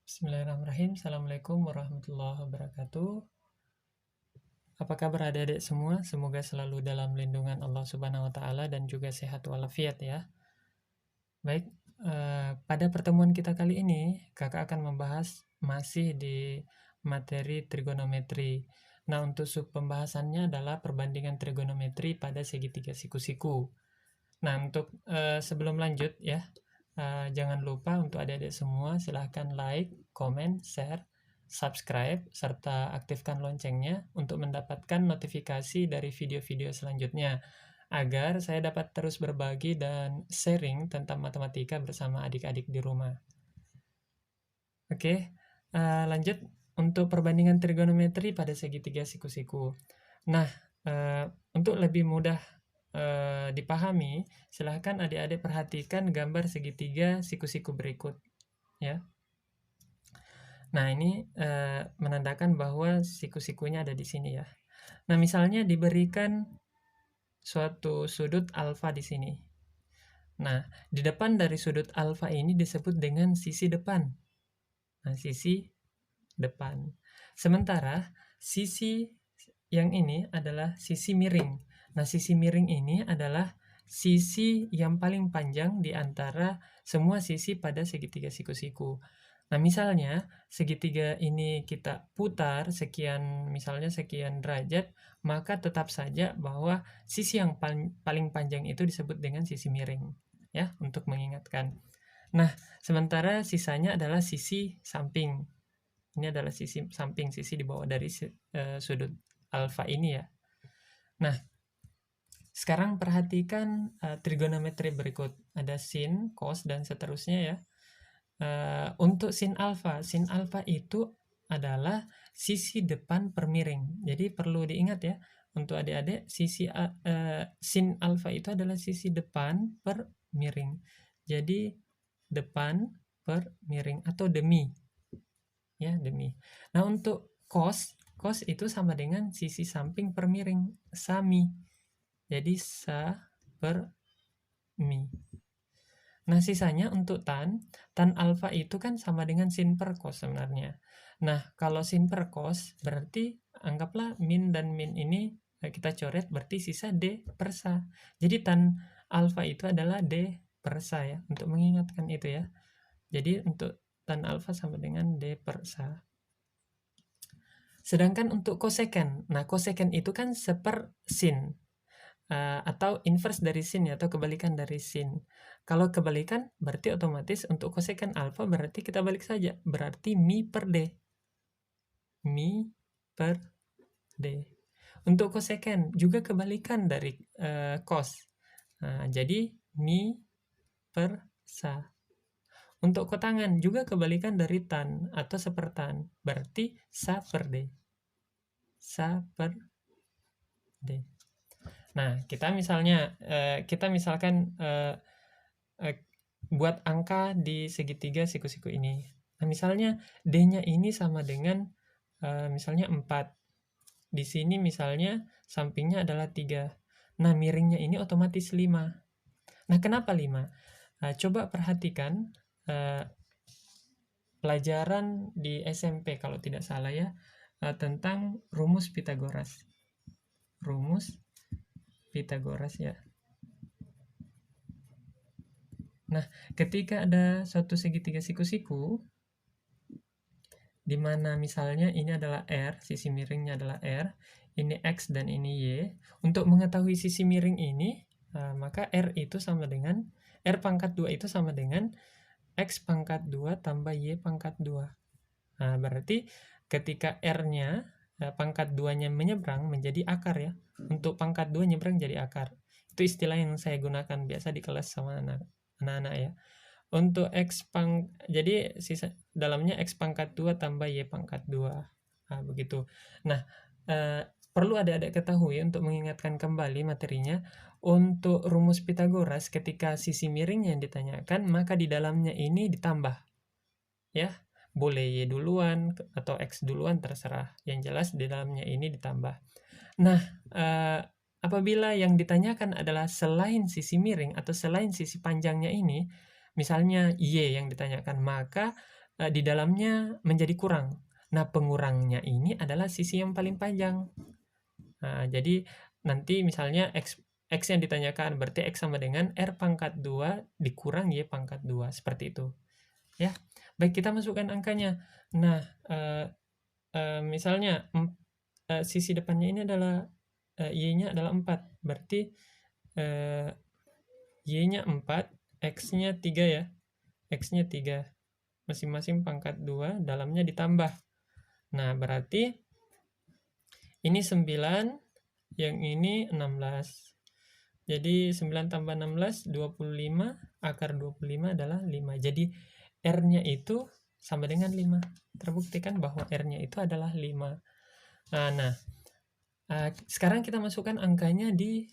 Bismillahirrahmanirrahim. Assalamualaikum warahmatullahi wabarakatuh. Apa kabar adik-adik semua? Semoga selalu dalam lindungan Allah Subhanahu wa Ta'ala dan juga sehat walafiat ya. Baik, pada pertemuan kita kali ini, kakak akan membahas masih di materi trigonometri. Nah, untuk sub pembahasannya adalah perbandingan trigonometri pada segitiga siku-siku. Nah, untuk sebelum lanjut ya, jangan lupa untuk adik-adik semua silahkan like, comment, share, subscribe, serta aktifkan loncengnya untuk mendapatkan notifikasi dari video-video selanjutnya, agar saya dapat terus berbagi dan sharing tentang matematika bersama adik-adik di rumah. Oke, lanjut untuk perbandingan trigonometri pada segitiga siku-siku. Nah, untuk lebih mudah dipahami, silahkan adik-adik perhatikan gambar segitiga siku-siku berikut ya. Nah, ini menandakan bahwa siku-sikunya ada di sini ya. Nah, misalnya diberikan suatu sudut alfa di sini. Nah, di depan dari sudut alfa ini disebut dengan sisi depan. Nah, sisi depan. Sementara sisi yang ini adalah sisi miring. Nah, sisi miring ini adalah sisi yang paling panjang di antara semua sisi pada segitiga siku-siku. Nah, misalnya segitiga ini kita putar misalnya sekian derajat, maka tetap saja bahwa sisi yang paling panjang itu disebut dengan sisi miring, ya, untuk mengingatkan. Nah, sementara sisanya adalah sisi samping. Ini adalah sisi samping, sisi di bawah dari sudut alfa ini ya. Nah, sekarang perhatikan trigonometri berikut. Ada sin, cos, dan seterusnya ya. Untuk sin alfa itu adalah sisi depan per miring. Jadi perlu diingat ya, untuk adik-adik, sin alfa itu adalah sisi depan per miring. Jadi depan per miring atau demi. Ya, demi. Nah, untuk cos itu sama dengan sisi samping per miring, sami. Jadi sa per mi. Nah, sisanya untuk tan alfa itu kan sama dengan sin per cos sebenarnya. Nah, kalau sin per cos berarti anggaplah min dan min ini kita coret, berarti sisa d per sa. Jadi tan alfa itu adalah d per sa ya, untuk mengingatkan itu ya. Jadi untuk tan alfa sama dengan d per sa. Sedangkan untuk cosecant, nah cosecant itu kan seper sin, atau inverse dari sin ya, atau kebalikan dari sin. Kalau kebalikan berarti otomatis untuk cosecant alfa berarti kita balik saja, berarti mi per d. Mi per d. Untuk cosecant juga kebalikan dari cos. Jadi mi per sa. Untuk kotangan juga kebalikan dari tan atau sepertan, berarti sa per d. Sa per d. Nah, kita misalkan buat angka di segitiga siku-siku ini. Nah, misalnya D-nya ini sama dengan misalnya 4. Di sini misalnya sampingnya adalah 3. Nah, miringnya ini otomatis 5. Nah, kenapa 5? Coba perhatikan pelajaran di SMP kalau tidak salah ya, tentang rumus Pythagoras. Rumus Pythagoras ya. Nah, ketika ada suatu segitiga siku-siku, di mana misalnya ini adalah R, sisi miringnya adalah R, ini X dan ini Y. Untuk mengetahui sisi miring ini, maka R itu sama dengan, R pangkat 2 itu sama dengan X pangkat 2 tambah Y pangkat 2. Nah, berarti ketika R-nya, pangkat 2-nya menyeberang menjadi akar ya. Untuk pangkat 2 nyebrang jadi akar. Itu istilah yang saya gunakan biasa di kelas sama anak-anak ya. Untuk jadi sisa dalamnya X pangkat 2 tambah Y pangkat 2. Nah, begitu. Nah, perlu adik-adik ketahui untuk mengingatkan kembali materinya, untuk rumus Pythagoras ketika sisi miringnya yang ditanyakan, maka di dalamnya ini ditambah. Ya, boleh Y duluan atau X duluan terserah. Yang jelas di dalamnya ini ditambah. Nah, apabila yang ditanyakan adalah selain sisi miring atau selain sisi panjangnya ini, misalnya Y yang ditanyakan, maka di dalamnya menjadi kurang. Nah, pengurangnya ini adalah sisi yang paling panjang. Nah, jadi nanti misalnya X yang ditanyakan berarti X sama dengan R pangkat 2 dikurang Y pangkat 2, seperti itu. Ya, baik, kita masukkan angkanya. Nah, misalnya sisi depannya ini adalah Y-nya adalah 4, berarti Y-nya 4, X-nya 3 ya. X-nya 3, masing-masing pangkat 2, dalamnya ditambah. Nah, berarti ini 9, yang ini 16. Jadi 9 tambah 16, 25, akar 25 adalah 5. Jadi R-nya itu sama dengan 5. Terbuktikan bahwa R-nya itu adalah 5. Nah, sekarang kita masukkan angkanya di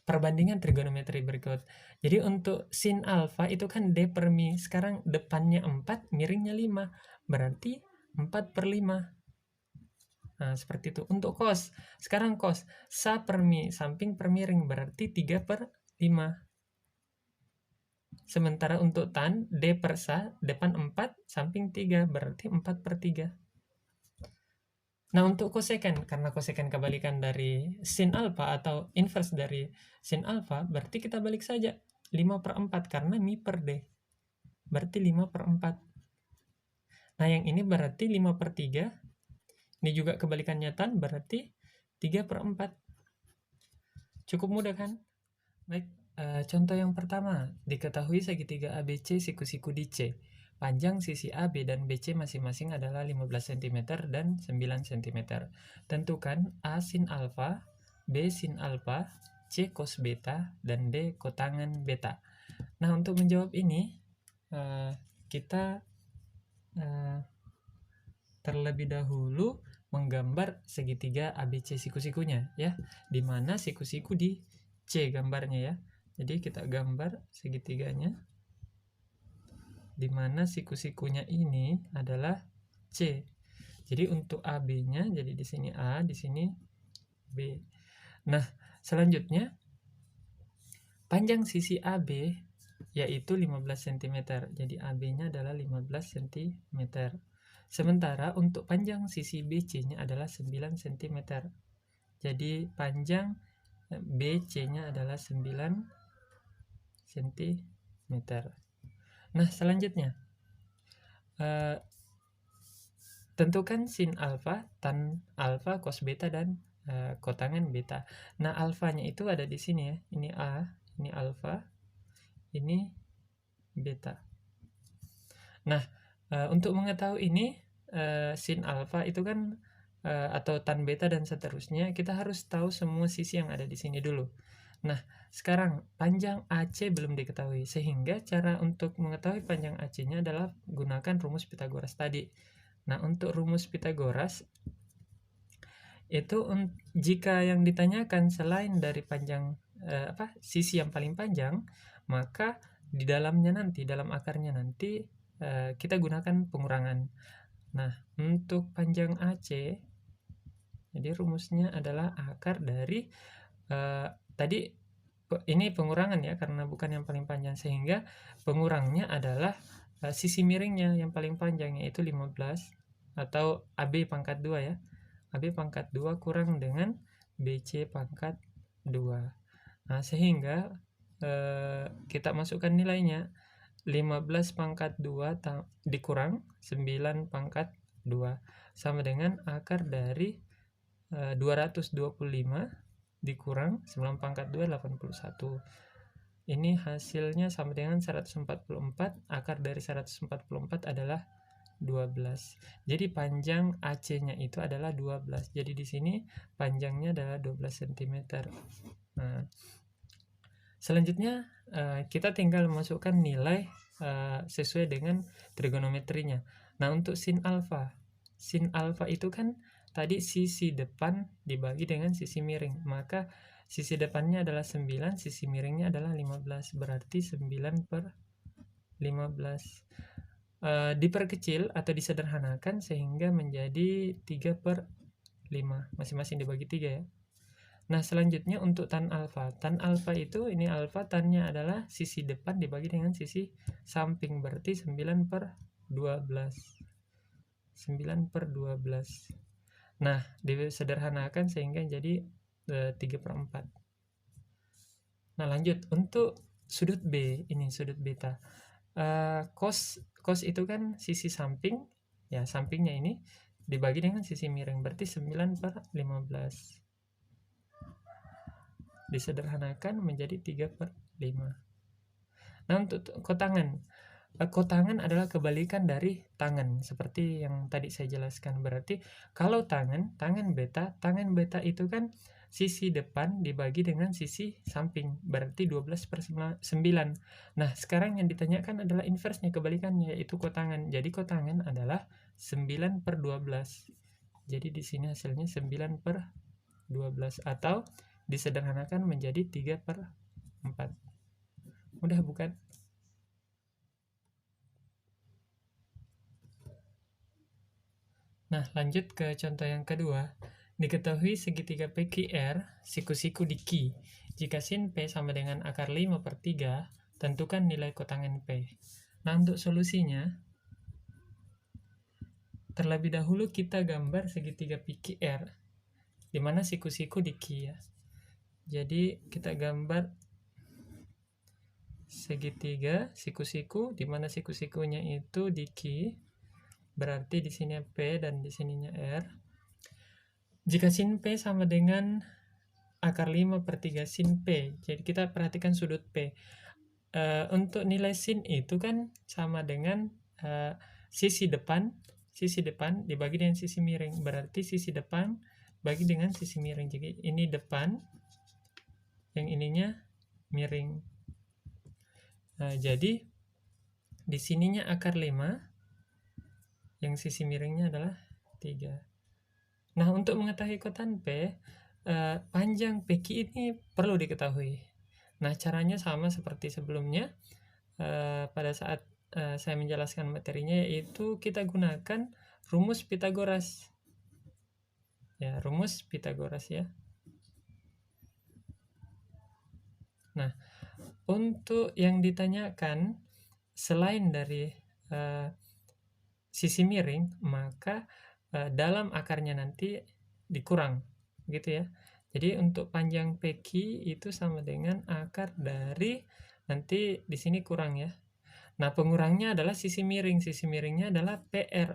perbandingan trigonometri berikut. Jadi untuk sin alfa itu kan D per Mi. Sekarang depannya 4, miringnya 5. Berarti 4 per 5. Nah, seperti itu. Untuk cos, sekarang cos sa per mi samping per miring berarti 3 per 5. Sementara untuk tan D per sa depan 4 samping 3 berarti 4 per 3. Nah, untuk kosekan, karena kosekan kebalikan dari sin alfa atau inverse dari sin alfa, berarti kita balik saja 5 per 4 karena mi per D. Berarti 5 per 4. Nah, yang ini berarti 5 per 3. Ini juga kebalikannya tan, berarti 3 per 4. Cukup mudah kan? Baik, contoh yang pertama, diketahui segitiga ABC siku-siku di C. Panjang sisi AB dan BC masing-masing adalah 15 cm dan 9 cm. Tentukan A sin alfa, B sin alfa, C cos beta, dan D kotangan beta. Nah, untuk menjawab ini, kita terlebih dahulu menggambar segitiga ABC siku-sikunya ya, di mana siku-siku di C gambarnya ya. Jadi kita gambar segitiganya di mana siku-sikunya ini adalah C. Jadi untuk AB-nya jadi di sini A, di sini B. Nah, selanjutnya panjang sisi AB yaitu 15 cm. Jadi AB-nya adalah 15 cm. Sementara untuk panjang sisi BC-nya adalah 9 cm. Jadi panjang BC-nya adalah 9 cm. Nah, selanjutnya tentukan sin alfa, tan alfa, cos beta, dan kotangan beta. Nah, alfanya itu ada di sini ya. Ini A, ini alfa, ini beta. Nah, untuk mengetahui ini sin alfa itu kan atau tan beta dan seterusnya, kita harus tahu semua sisi yang ada di sini dulu. Nah, sekarang panjang AC belum diketahui, sehingga cara untuk mengetahui panjang AC-nya adalah gunakan rumus Pythagoras tadi. Nah, untuk rumus Pythagoras itu jika yang ditanyakan selain dari panjang sisi yang paling panjang, maka di dalamnya nanti, dalam akarnya nanti kita gunakan pengurangan. Nah, untuk panjang AC, jadi rumusnya adalah akar dari tadi ini pengurangan ya, karena bukan yang paling panjang, sehingga pengurangnya adalah sisi miringnya yang paling panjang, yaitu 15 atau AB pangkat 2 ya. AB pangkat 2 kurang dengan BC pangkat 2. Nah, sehingga kita masukkan nilainya 15 pangkat 2 dikurang 9 pangkat 2 sama dengan akar dari 225 dikurang 9 pangkat 2, 81. Ini hasilnya sama dengan 144. Akar dari 144 adalah 12. Jadi panjang AC-nya itu adalah 12. Jadi di sini panjangnya adalah 12 cm. Nah, selanjutnya kita tinggal masukkan nilai sesuai dengan trigonometrinya. Nah, untuk sin alfa itu kan tadi sisi depan dibagi dengan sisi miring, maka sisi depannya adalah 9, sisi miringnya adalah 15, berarti 9 per 15. Diperkecil atau disederhanakan sehingga menjadi 3 per 5, masing-masing dibagi 3 ya. Nah, selanjutnya untuk tan alfa itu, ini alfa, tannya adalah sisi depan dibagi dengan sisi samping, berarti 9 per 12. 9/12. Nah, disederhanakan sehingga jadi 3/4. Nah, lanjut untuk sudut B, ini sudut beta. Cos itu kan sisi samping, ya sampingnya ini dibagi dengan sisi miring, berarti 9/15. Disederhanakan menjadi 3/5. Nah, untuk kotangan. Kotangan adalah kebalikan dari tangan, seperti yang tadi saya jelaskan. Berarti kalau tangan beta itu kan sisi depan dibagi dengan sisi samping, berarti 12/9. Nah, sekarang yang ditanyakan adalah inversnya, kebalikannya, yaitu kotangan. Jadi kotangan adalah 9/12. Jadi di sini hasilnya 9/12, atau disederhanakan menjadi 3/4. Mudah bukan? Nah, lanjut ke contoh yang kedua. Diketahui segitiga PQR, siku-siku di Q. Jika sin P sama dengan akar 5/3, tentukan nilai kotangan P. Nah, untuk solusinya, terlebih dahulu kita gambar segitiga PQR, di mana siku-siku di Q ya. Jadi, kita gambar segitiga siku-siku, di mana siku-sikunya itu di Q. Berarti di sini P dan di sininya R. Jika sin P sama dengan akar 5/3 sin P, jadi kita perhatikan sudut P. Untuk nilai sin itu kan sama dengan sisi depan dibagi dengan sisi miring. Berarti sisi depan bagi dengan sisi miring. Jadi ini depan, yang ininya miring. Nah, jadi di sininya akar 5, yang sisi miringnya adalah 3. Nah, untuk mengetahui kotan P, panjang PQ ini perlu diketahui. Nah, caranya sama seperti sebelumnya. Pada saat saya menjelaskan materinya, yaitu kita gunakan rumus Pitagoras. Ya, rumus Pitagoras ya. Nah, untuk yang ditanyakan selain dari sisi miring, maka dalam akarnya nanti dikurang, gitu ya. Jadi untuk panjang PQ itu sama dengan akar dari, nanti di sini kurang ya. Nah, pengurangnya adalah sisi miring. Sisi miringnya adalah PR.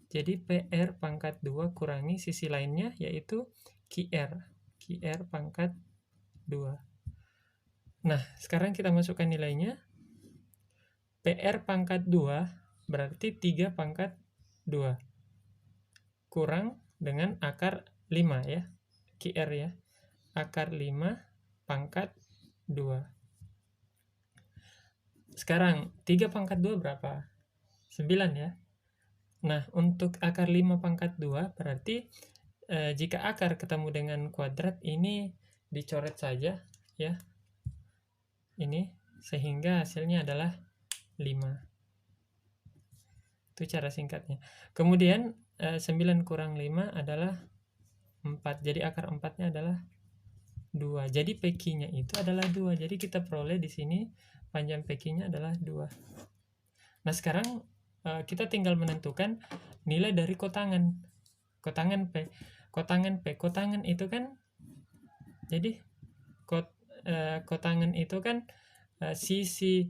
Jadi PR pangkat 2 kurangi sisi lainnya, yaitu QR. QR pangkat 2. Nah, sekarang kita masukkan nilainya. PR pangkat 2 berarti 3/2 kurang dengan akar 5 ya, QR ya, akar 5/2. Sekarang 3/2 berapa? 9 ya. Nah, untuk akar 5/2 berarti jika akar ketemu dengan kuadrat, ini dicoret saja ya, ini, sehingga hasilnya adalah 5. Itu cara singkatnya. Kemudian 9 kurang 5 adalah 4. Jadi akar 4-nya adalah 2. Jadi PQ-nya itu adalah 2. Jadi kita peroleh di sini panjang PQ-nya adalah 2. Nah, sekarang kita tinggal menentukan nilai dari kotangan. Kotangan P. Kotangan itu kan, jadi kotangan itu kan sisi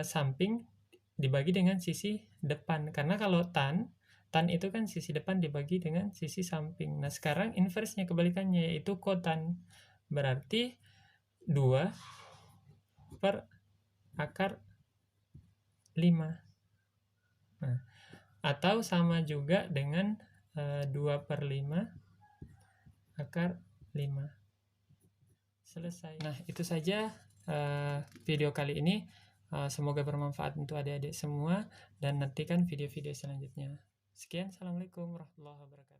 samping dibagi dengan sisi depan. Karena kalau tan itu kan sisi depan dibagi dengan sisi samping. Nah, sekarang inversnya, kebalikannya, yaitu kotan. Berarti 2 per akar 5. Nah, atau sama juga dengan 2/5 akar 5. Selesai. Nah, itu saja video kali ini. Semoga bermanfaat untuk adik-adik semua, dan nantikan video-video selanjutnya. Sekian, assalamualaikum warahmatullahi wabarakatuh.